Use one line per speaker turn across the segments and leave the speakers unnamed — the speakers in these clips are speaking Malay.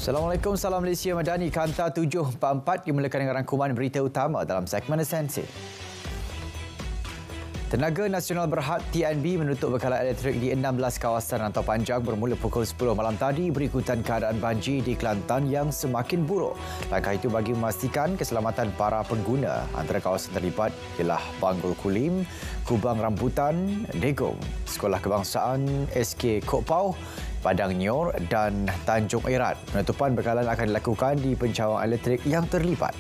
Assalamualaikum, salam Malaysia Madani. Kanta 744 dimulakan dengan rangkuman berita utama dalam segmen Esensi. Tenaga Nasional Berhad TNB menutup bekalan elektrik di 16 kawasan rantau panjang bermula pukul 10 malam tadi berikutan keadaan banjir di Kelantan yang semakin buruk. Langkah itu bagi memastikan keselamatan para pengguna. Antara kawasan terlibat ialah Banggul Kulim, Kubang Rambutan, Degong, Sekolah Kebangsaan SK Kok Pau, Padang Nyor dan Tanjung Erat. Penutupan bekalan akan dilakukan di pencawang elektrik yang terlibat.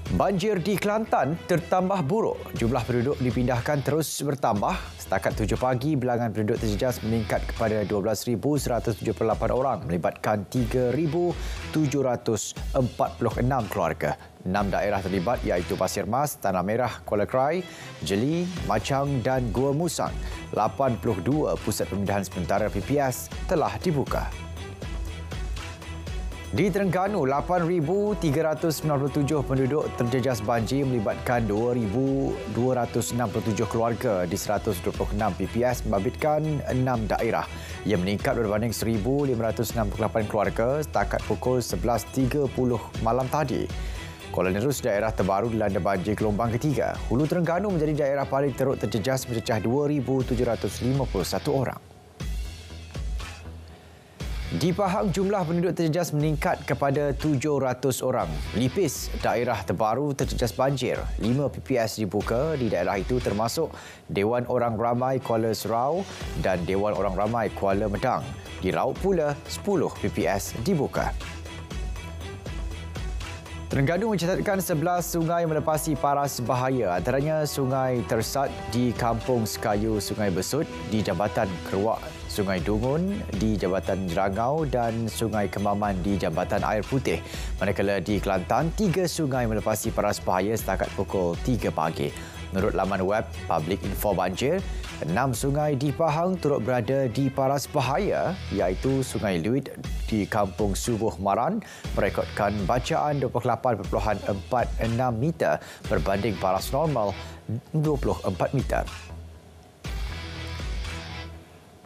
Banjir di Kelantan tertambah buruk. Jumlah penduduk dipindahkan terus bertambah. Setakat 7 pagi, bilangan penduduk terjejas meningkat kepada 12,178 orang melibatkan 3,746 keluarga. 6 daerah terlibat iaitu Pasir Mas, Tanah Merah, Kuala Krai, Jeli, Machang dan Gua Musang. 82 pusat pemindahan sementara PPS telah dibuka. Di Terengganu, 8,397 penduduk terjejas banjir melibatkan 2,267 keluarga di 126 PPS membabitkan 6 daerah. Ia meningkat berbanding 1,568 keluarga setakat pukul 11.30 malam tadi. Kuala Nerus, daerah terbaru dilanda banjir gelombang ketiga. Hulu Terengganu menjadi daerah paling teruk terjejas mencecah 2,751 orang. Di Pahang, jumlah penduduk terjejas meningkat kepada 700 orang. Lipis, daerah terbaru terjejas banjir. 5 PPS dibuka di daerah itu termasuk Dewan Orang Ramai Kuala Serau dan Dewan Orang Ramai Kuala Medang. Di Raub pula, 10 PPS dibuka. Terengganu mencatatkan 11 sungai melepasi paras bahaya, antaranya Sungai Tersat di Kampung Sekayu, Sungai Besut di Jambatan Keruak, Sungai Dungun di Jambatan Jerangau dan Sungai Kemaman di Jambatan Air Putih. Manakala di Kelantan, 3 sungai melepasi paras bahaya setakat pukul 3 pagi. Menurut laman web Public Info Banjir, 6 sungai di Pahang turut berada di paras bahaya iaitu Sungai Luit di Kampung Subuh Maran merekodkan bacaan 28.46 meter berbanding paras normal 24 meter.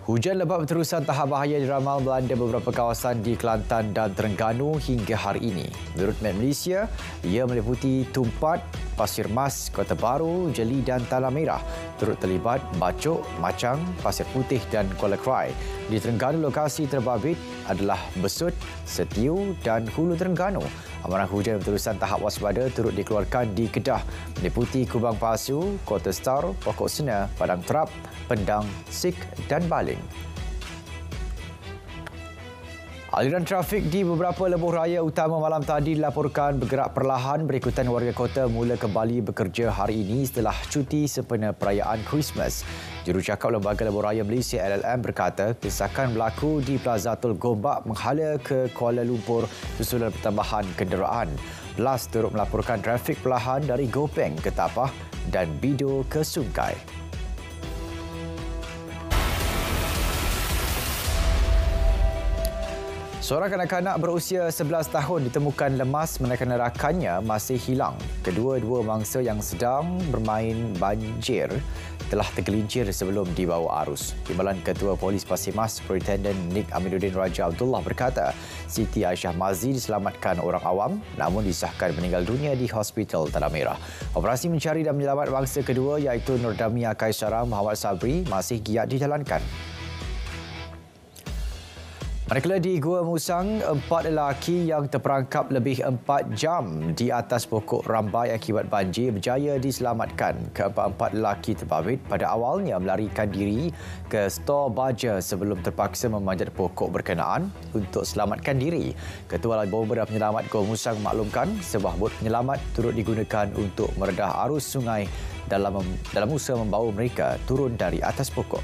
Hujan lebat berterusan tahap bahaya diramal melanda beberapa kawasan di Kelantan dan Terengganu hingga hari ini. Menurut Met Malaysia, ia meliputi Tumpat, Pasir Mas, Kota Baru, Jeli dan Tanah Merah. Turut terlibat Bacok, Machang, Pasir Putih dan Kuala Krai. Di Terengganu, lokasi terbabit adalah Besut, Setiu dan Hulu Terengganu. Amaran hujan berterusan tahap waspada turut dikeluarkan di Kedah, meliputi Kubang Pasu, Kota Star, Pokok Sena, Padang Terap, Pendang, Sik dan Baling. Aliran trafik di beberapa lebuh raya utama malam tadi dilaporkan bergerak perlahan berikutan warga kota mula kembali bekerja hari ini setelah cuti sempena perayaan Christmas. Jurucakap Lembaga Lebuh Raya Malaysia LLM berkata kesesakan berlaku di Plaza Tol Gombak menghala ke Kuala Lumpur susulan pertambahan kenderaan. BLAS turut melaporkan trafik perlahan dari Gopeng ke Tapah dan Bido ke Sungai. Seorang kanak-kanak berusia 11 tahun ditemukan lemas manakala rakannya masih hilang. Kedua-dua mangsa yang sedang bermain banjir telah tergelincir sebelum dibawa arus. Timbalan Ketua Polis Pasir Mas, Superintendent Nik Amiruddin Raja Abdullah berkata, Siti Aisyah Mazi diselamatkan orang awam namun disahkan meninggal dunia di Hospital Tanah Merah. Operasi mencari dan menyelamat mangsa kedua iaitu Nur Damia Kaisara Muhammad Sabri masih giat dijalankan. Manakala di Gua Musang, 4 lelaki yang terperangkap lebih 4 jam di atas pokok rambai akibat banjir berjaya diselamatkan. Keempat-empat lelaki terbabit pada awalnya melarikan diri ke stor baja sebelum terpaksa memanjat pokok berkenaan untuk selamatkan diri. Ketua Lal Bomber dan Penyelamat Gua Musang memaklumkan sebuah bot penyelamat turut digunakan untuk meredah arus sungai dalam usaha membawa mereka turun dari atas pokok.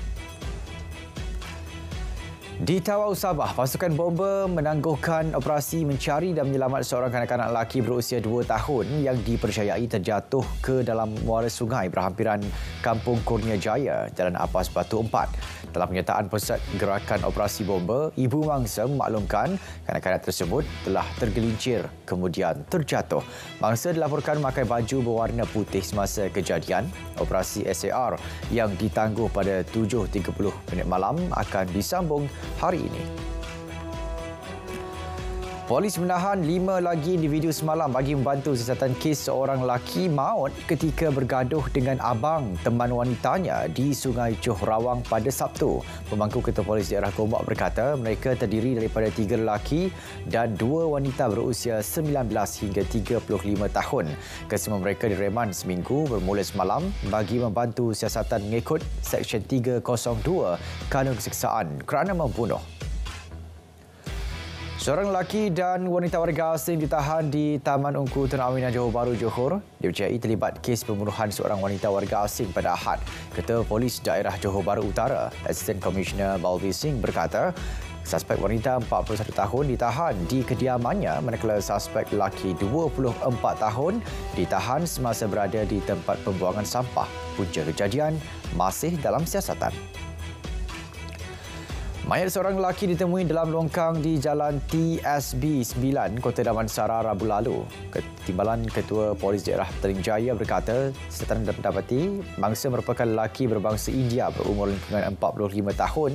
Di Tawau, Sabah, pasukan bomber menangguhkan operasi mencari dan menyelamat seorang kanak-kanak lelaki berusia 2 tahun yang dipercayai terjatuh ke dalam muara sungai berhampiran Kampung Kurnia Jaya, Jalan Apas Batu 4. Dalam kenyataan Pusat Gerakan Operasi Bomber, ibu mangsa memaklumkan kanak-kanak tersebut telah tergelincir kemudian terjatuh. Mangsa dilaporkan memakai baju berwarna putih semasa kejadian. Operasi SAR yang ditangguh pada 7.30 malam akan disambung hari ini. Polis menahan 5 lagi individu semalam bagi membantu siasatan kes seorang lelaki maut ketika bergaduh dengan abang teman wanitanya di Sungai Johor Rawang pada Sabtu. Pemangku Ketua Polis Daerah Gombak berkata mereka terdiri daripada 3 lelaki dan 2 wanita berusia 19 hingga 35 tahun. Kesemua mereka direman seminggu bermula semalam bagi membantu siasatan mengikut Seksyen 302 Kanun Keseksaan kerana membunuh. Seorang lelaki dan wanita warga asing ditahan di Taman Ungku Tun Aminahan Johor Bahru, Johor. Dipercayai terlibat kes pembunuhan seorang wanita warga asing pada Ahad. Ketua Polis Daerah Johor Bahru Utara, Assistant Commissioner Balbir Singh berkata, suspek wanita 41 tahun ditahan di kediamannya manakala suspek lelaki 24 tahun ditahan semasa berada di tempat pembuangan sampah. Punca kejadian masih dalam siasatan. Mayat seorang lelaki ditemui dalam longkang di Jalan TSB 9, Kota Damansara Rabu lalu. Timbalan Ketua Polis Daerah Petaling Jaya berkata, siasatan mendapati mangsa merupakan lelaki berbangsa India berumur lingkungan 45 tahun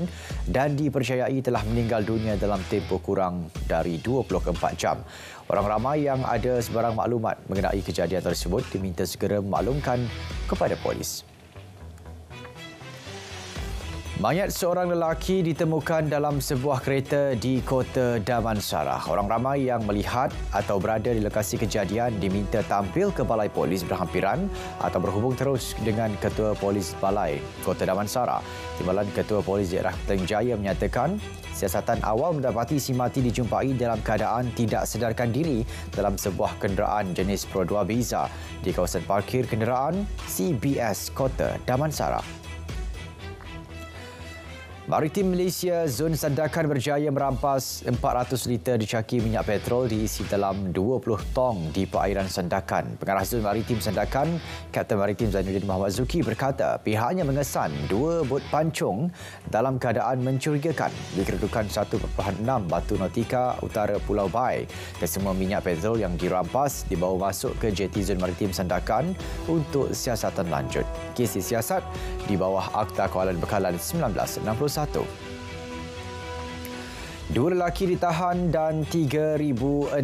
dan dipercayai telah meninggal dunia dalam tempoh kurang dari 24 jam. Orang ramai yang ada sebarang maklumat mengenai kejadian tersebut diminta segera memaklumkan kepada polis. Mayat seorang lelaki ditemukan dalam sebuah kereta di Kota Damansara. Orang ramai yang melihat atau berada di lokasi kejadian diminta tampil ke Balai Polis berhampiran atau berhubung terus dengan Ketua Polis Balai Kota Damansara. Timbalan Ketua Polis Daerah Petaling Jaya menyatakan siasatan awal mendapati si mati dijumpai dalam keadaan tidak sedarkan diri dalam sebuah kenderaan jenis Pro 2 Beza di kawasan parkir kenderaan CBS Kota Damansara. Maritim Malaysia Zon Sandakan berjaya merampas 400 liter dicaki minyak petrol diisi dalam 20 tong di perairan Sandakan. Pengarah Zon Maritim Sandakan, Kapten Maritim Zainuddin Muhammad Zuki berkata pihaknya mengesan 2 bot pancung dalam keadaan mencurigakan di kedudukan 1.6 Batu Nautika Utara Pulau Bai. Kesemua minyak petrol yang dirampas dibawa masuk ke jeti Zon Maritim Sandakan untuk siasatan lanjut. Kes disiasat di bawah Akta Kawalan Bekalan 1961. 2 lelaki ditahan dan 3,608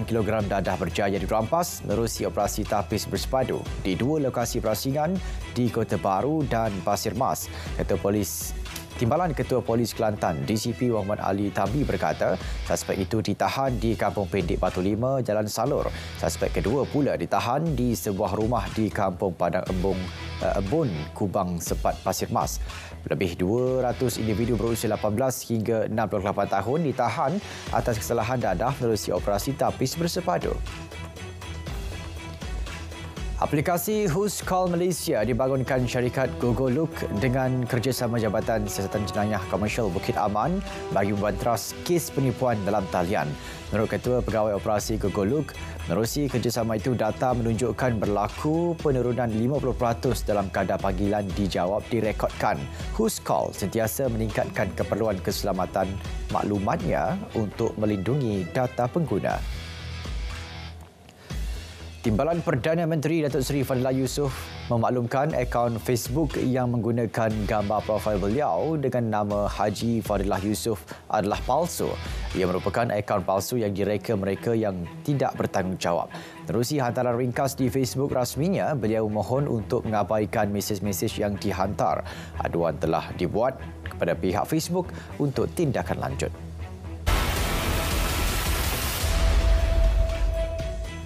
kg dadah berjaya dirampas menerusi operasi tapis bersepadu di 2 lokasi perasingan di Kota Baru dan Pasir Mas. Timbalan Ketua Polis Kelantan DCP Muhammad Ali Tambi berkata suspek itu ditahan di Kampung Pendek Batu Lima, Jalan Salur. Suspek kedua pula ditahan di sebuah rumah di Kampung Padang Embun, Kubang Sepat, Pasir Mas. Lebih 200 individu berusia 18 hingga 68 tahun ditahan atas kesalahan dadah menerusi operasi tapis bersepadu. Aplikasi Who's Call Malaysia dibangunkan syarikat Gogoluk dengan kerjasama Jabatan Siasatan Jenayah Komersial Bukit Aman bagi membantras kes penipuan dalam talian. Menurut Ketua Pegawai Operasi Gogoluk, menerusi kerjasama itu data menunjukkan berlaku penurunan 50% dalam kadar panggilan dijawab direkodkan. Who's Call sentiasa meningkatkan keperluan keselamatan maklumatnya untuk melindungi data pengguna. Timbalan Perdana Menteri Datuk Seri Fadillah Yusof memaklumkan akaun Facebook yang menggunakan gambar profil beliau dengan nama Haji Fadillah Yusof adalah palsu. Ia merupakan akaun palsu yang direka mereka yang tidak bertanggungjawab. Menerusi hantaran ringkas di Facebook rasminya, beliau mohon untuk mengabaikan mesej-mesej yang dihantar. Aduan telah dibuat kepada pihak Facebook untuk tindakan lanjut.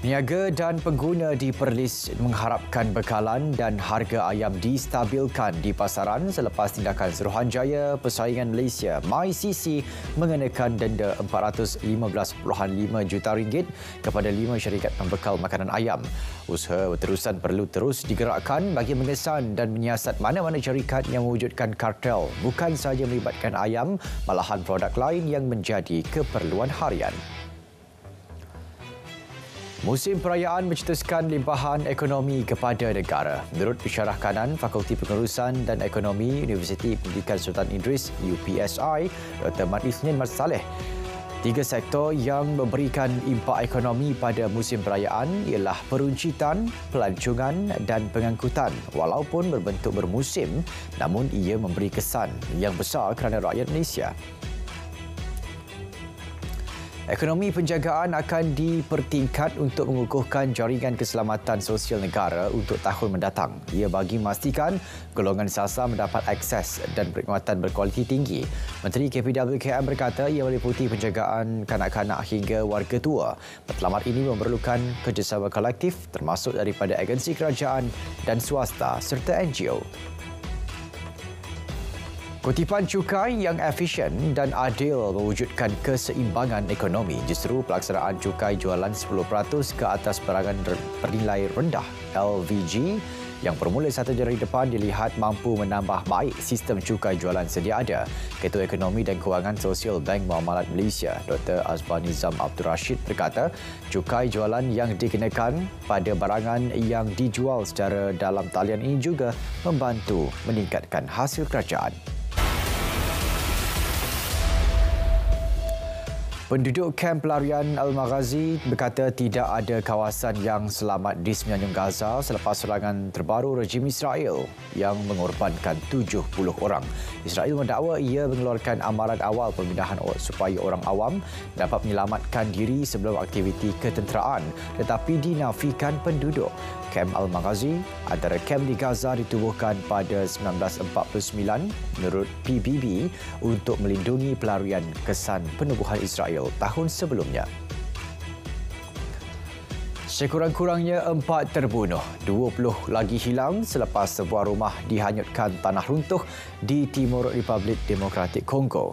Peniaga dan pengguna di Perlis mengharapkan bekalan dan harga ayam distabilkan di pasaran selepas tindakan Suruhanjaya Persaingan Malaysia MyCC mengenakan denda RM415.5 juta kepada 5 syarikat pembekal makanan ayam. Usaha berterusan perlu terus digerakkan bagi mengesan dan menyiasat mana-mana syarikat yang mewujudkan kartel bukan sahaja melibatkan ayam, malahan produk lain yang menjadi keperluan harian. Musim perayaan mencetuskan limpahan ekonomi kepada negara. Menurut Pensyarah Kanan Fakulti Pengurusan dan Ekonomi Universiti Pendidikan Sultan Idris UPSI, Dr. Mat Isnin Mat Saleh, 3 sektor yang memberikan impak ekonomi pada musim perayaan ialah peruncitan, pelancongan dan pengangkutan. Walaupun berbentuk bermusim, namun ia memberi kesan yang besar kerana rakyat Malaysia. Ekonomi penjagaan akan dipertingkat untuk mengukuhkan jaringan keselamatan sosial negara untuk tahun mendatang. Ia bagi memastikan golongan sasar mendapat akses dan perkhidmatan berkualiti tinggi. Menteri KPWKM berkata ia meliputi penjagaan kanak-kanak hingga warga tua. Matlamat ini memerlukan kerjasama kolektif termasuk daripada agensi kerajaan dan swasta serta NGO. Kutipan cukai yang efisien dan adil mewujudkan keseimbangan ekonomi. Justru pelaksanaan cukai jualan 10% ke atas barangan bernilai rendah LVG yang bermula 1 Januari depan dilihat mampu menambah baik sistem cukai jualan sedia ada. Ketua Ekonomi dan Kewangan Sosial Bank Muamalat Malaysia, Dr. Azbar Nizam Abdul Rashid berkata, cukai jualan yang dikenakan pada barangan yang dijual secara dalam talian ini juga membantu meningkatkan hasil kerajaan. Penduduk kamp pelarian Al-Maghazi berkata tidak ada kawasan yang selamat di semenanjung Gaza selepas serangan terbaru rejim Israel yang mengorbankan 70 orang. Israel mendakwa ia mengeluarkan amaran awal pemindahan supaya orang awam dapat menyelamatkan diri sebelum aktiviti ketenteraan tetapi dinafikan penduduk. Kamp Al-Maghazi antara kamp di Gaza ditubuhkan pada 1949 menurut PBB untuk melindungi pelarian kesan penubuhan Israel tahun sebelumnya. Sekurang-kurangnya 4 terbunuh, 20 lagi hilang selepas sebuah rumah dihanyutkan tanah runtuh di Timur Republik Demokratik Kongo.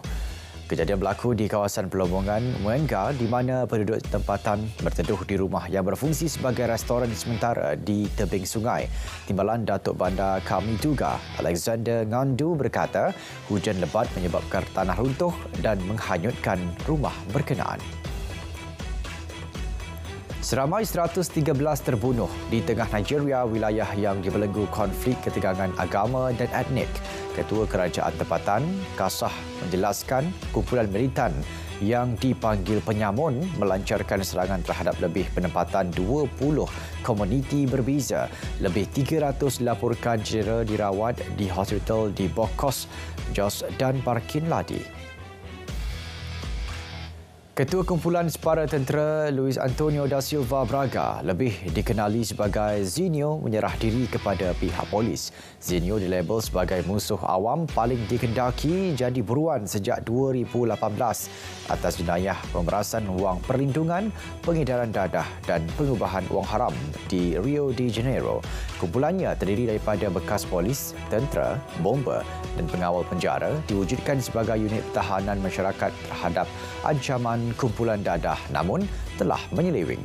Kejadian berlaku di kawasan Pelombongan, Mwenga di mana penduduk tempatan berteduh di rumah yang berfungsi sebagai restoran sementara di tebing sungai. Timbalan Datuk Bandar Kamituga, Alexander Ngandu berkata, hujan lebat menyebabkan tanah runtuh dan menghanyutkan rumah berkenaan. Seramai 113 terbunuh di tengah Nigeria, wilayah yang dibelenggu konflik ketegangan agama dan etnik. Ketua Kerajaan Tempatan, Kasah, menjelaskan kumpulan militan yang dipanggil Penyamun melancarkan serangan terhadap lebih penempatan 20 komuniti berbeza. Lebih 300 dilaporkan cedera dirawat di hospital di Bokos, Jos dan Barkin Ladi. Ketua Kumpulan Separa Tentera Luis Antonio da Silva Braga, lebih dikenali sebagai Zinio, menyerah diri kepada pihak polis. Zinio dilabel sebagai musuh awam paling dikendaki jadi buruan sejak 2018 atas jenayah pemerasan wang perlindungan, pengedaran dadah dan pengubahan wang haram di Rio de Janeiro. Kumpulannya terdiri daripada bekas polis, tentera, bomba dan pengawal penjara diwujudkan sebagai unit pertahanan masyarakat terhadap ancaman kumpulan dadah namun telah menyeleweng.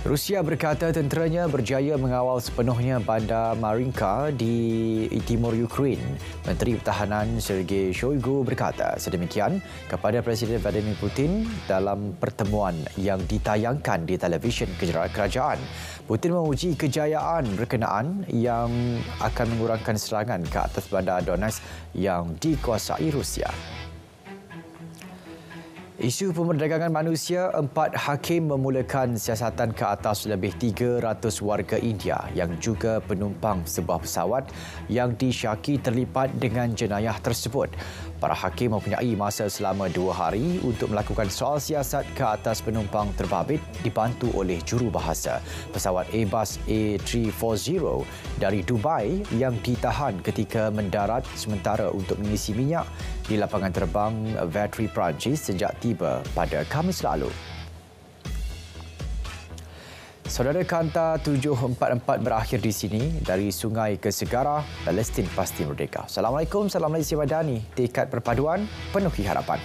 Rusia berkata tenteranya berjaya mengawal sepenuhnya bandar Marinka di timur Ukraine. Menteri Pertahanan Sergei Shoigu berkata sedemikian kepada Presiden Vladimir Putin dalam pertemuan yang ditayangkan di televisyen kerajaan. Putin memuji kejayaan berkenaan yang akan mengurangkan serangan ke atas bandar Donetsk yang dikuasai Rusia. Isu pemerdagangan manusia, 4 hakim memulakan siasatan ke atas lebih 300 warga India yang juga penumpang sebuah pesawat yang disyaki terlibat dengan jenayah tersebut. Para hakim mempunyai masa selama 2 hari untuk melakukan soal siasat ke atas penumpang terbabit dibantu oleh jurubahasa. Pesawat Airbus A340 dari Dubai yang ditahan ketika mendarat sementara untuk mengisi minyak di lapangan terbang Vatry Perancis sejak tiba pada Khamis lalu. Saudara, Kanta 744 berakhir di sini. Dari sungai ke segara, Palestin pasti merdeka. Assalamualaikum, salam Malaysia Madani. Tekad perpaduan, penuhi harapan.